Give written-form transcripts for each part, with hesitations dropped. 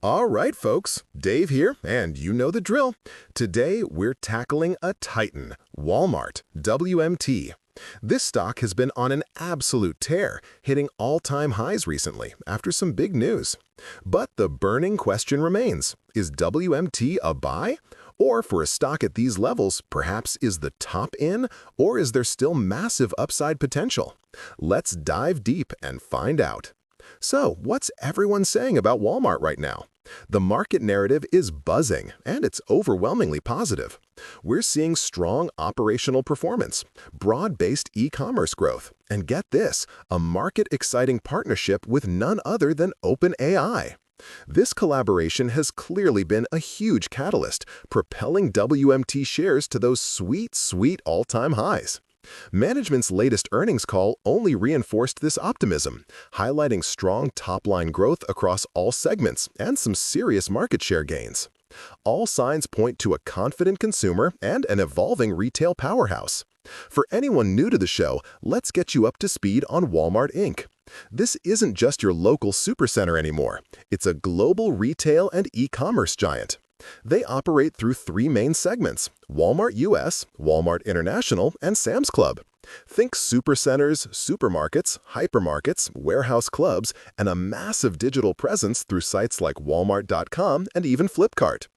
All right, folks, Dave here, and you know the drill. Today, we're tackling a titan, Walmart, WMT. This stock has been on an absolute tear, hitting all-time highs recently after some big news. But the burning question remains, is WMT a buy? Or for a stock at these levels, perhaps is the top in, or is there still massive upside potential? Let's dive deep and find out. So, what's everyone saying about Walmart right now? The market narrative is buzzing, and it's overwhelmingly positive. We're seeing strong operational performance, broad-based e-commerce growth, and get this, a market-exciting partnership with none other than OpenAI. This collaboration has clearly been a huge catalyst, propelling WMT shares to those sweet all-time highs. Management's latest earnings call only reinforced this optimism, highlighting strong top-line growth across all segments and some serious market share gains. All signs point to a confident consumer and an evolving retail powerhouse. For anyone new to the show, let's get you up to speed on Walmart Inc. This isn't just your local supercenter anymore. It's a global retail and e-commerce giant. They operate through three main segments: Walmart US, Walmart International, and Sam's Club. Think supercenters, supermarkets, hypermarkets, warehouse clubs, and a massive digital presence through sites like Walmart.com and even Flipkart.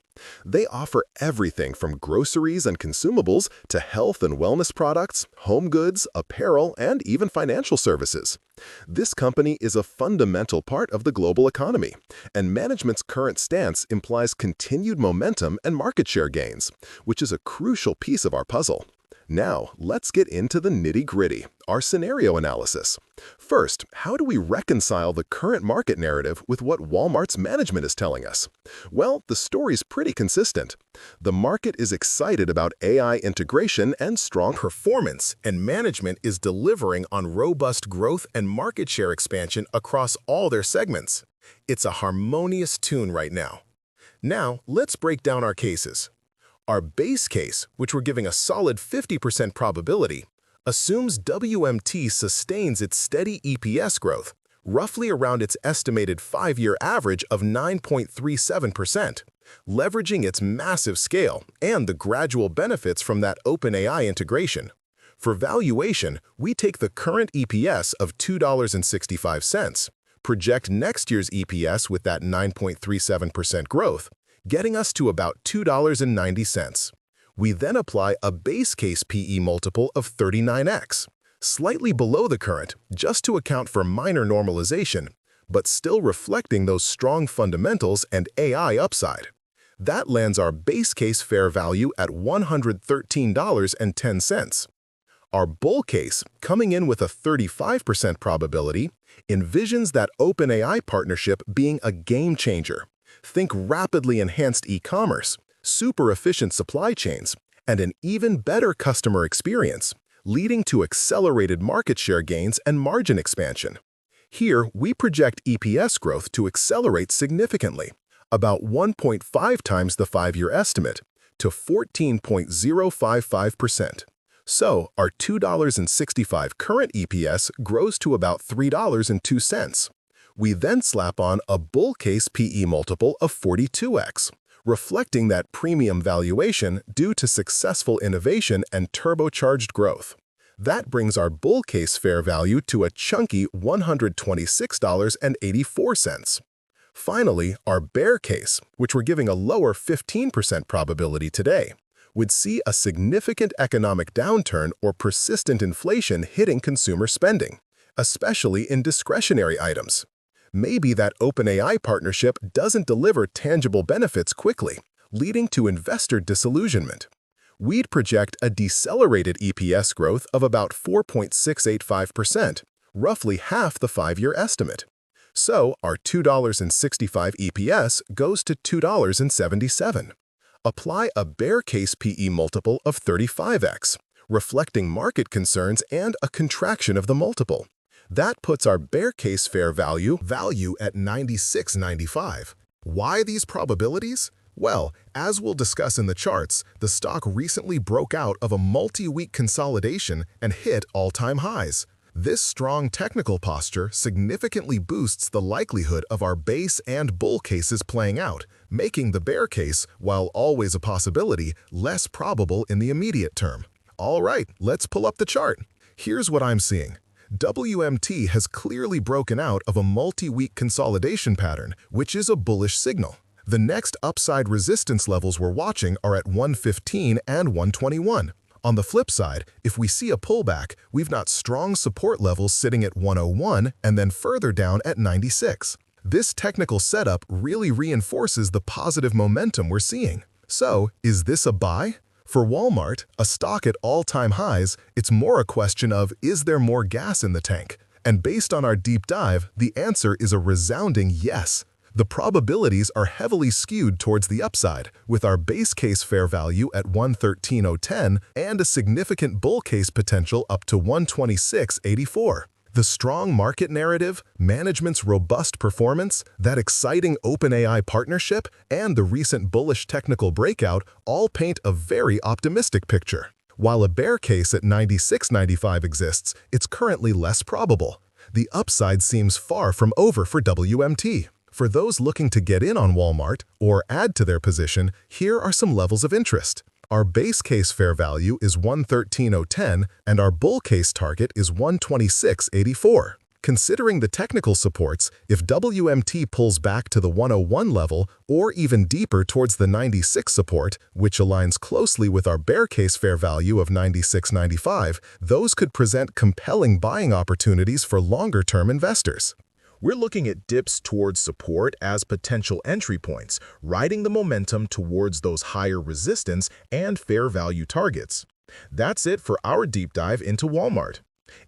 They offer everything from groceries and consumables to health and wellness products, home goods, apparel, and even financial services. This company is a fundamental part of the global economy, and management's current stance implies continued momentum and market share gains, which is a crucial piece of our puzzle. Now, let's get into the nitty-gritty, our scenario analysis. First, how do we reconcile the current market narrative with what Walmart's management is telling us? Well, the story's pretty consistent. The market is excited about AI integration and strong performance, and management is delivering on robust growth and market share expansion across all their segments. It's a harmonious tune right now. Now, let's break down our cases. Our base case, which we're giving a solid 50% probability, assumes WMT sustains its steady EPS growth, roughly around its estimated 5-year average of 9.37%, leveraging its massive scale and the gradual benefits from that OpenAI integration. For valuation, we take the current EPS of $2.65, project next year's EPS with that 9.37% growth, getting us to about $2.90. We then apply a base case PE multiple of 39x, slightly below the current, just to account for minor normalization, but still reflecting those strong fundamentals and AI upside. That lands our base case fair value at $113.10. Our bull case, coming in with a 35% probability, envisions that OpenAI partnership being a game changer. Think rapidly enhanced e-commerce, super efficient supply chains, and an even better customer experience, leading to accelerated market share gains and margin expansion. Here, we project EPS growth to accelerate significantly, about 1.5 times the 5-year estimate, to 14.055%. So, our $2.65 current EPS grows to about $3.02. We then slap on a bull case PE multiple of 42x, reflecting that premium valuation due to successful innovation and turbocharged growth. That brings our bull case fair value to a chunky $126.84. Finally, our bear case, which we're giving a lower 15% probability today, would see a significant economic downturn or persistent inflation hitting consumer spending, especially in discretionary items. Maybe that OpenAI partnership doesn't deliver tangible benefits quickly, leading to investor disillusionment. We'd project a decelerated EPS growth of about 4.685%, roughly half the 5-year estimate. So, our $2.65 EPS goes to $2.77. Apply a bear case PE multiple of 35x, reflecting market concerns and a contraction of the multiple. That puts our bear case fair value at $96.95. Why these probabilities? Well, as we'll discuss in the charts, the stock recently broke out of a multi-week consolidation and hit all-time highs. This strong technical posture significantly boosts the likelihood of our base and bull cases playing out, making the bear case, while always a possibility, less probable in the immediate term. All right, let's pull up the chart. Here's what I'm seeing. WMT has clearly broken out of a multi-week consolidation pattern, which is a bullish signal. The next upside resistance levels we're watching are at 115 and 121. On the flip side, if we see a pullback, we've got strong support levels sitting at 101 and then further down at 96. This technical setup really reinforces the positive momentum we're seeing. So, is this a buy? For Walmart, a stock at all-time highs, it's more a question of, is there more gas in the tank? And based on our deep dive, the answer is a resounding yes. The probabilities are heavily skewed towards the upside, with our base case fair value at 113.010 and a significant bull case potential up to 126.84. The strong market narrative, management's robust performance, that exciting OpenAI partnership, and the recent bullish technical breakout all paint a very optimistic picture. While a bear case at 96.95 exists, it's currently less probable. The upside seems far from over for WMT. For those looking to get in on Walmart or add to their position, here are some levels of interest. Our base case fair value is 113.010 and our bull case target is 126.84. Considering the technical supports, if WMT pulls back to the 101 level or even deeper towards the 96 support, which aligns closely with our bear case fair value of 96.95, those could present compelling buying opportunities for longer-term investors. We're looking at dips towards support as potential entry points, riding the momentum towards those higher resistance and fair value targets. That's it for our deep dive into Walmart.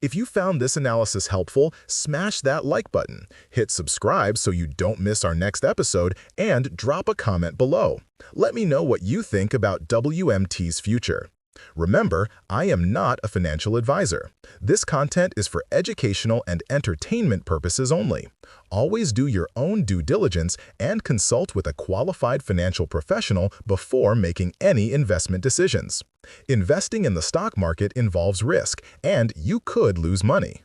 If you found this analysis helpful, smash that like button, hit subscribe so you don't miss our next episode, and drop a comment below. Let me know what you think about WMT's future. Remember, I am not a financial advisor. This content is for educational and entertainment purposes only. Always do your own due diligence and consult with a qualified financial professional before making any investment decisions. Investing in the stock market involves risk, and you could lose money.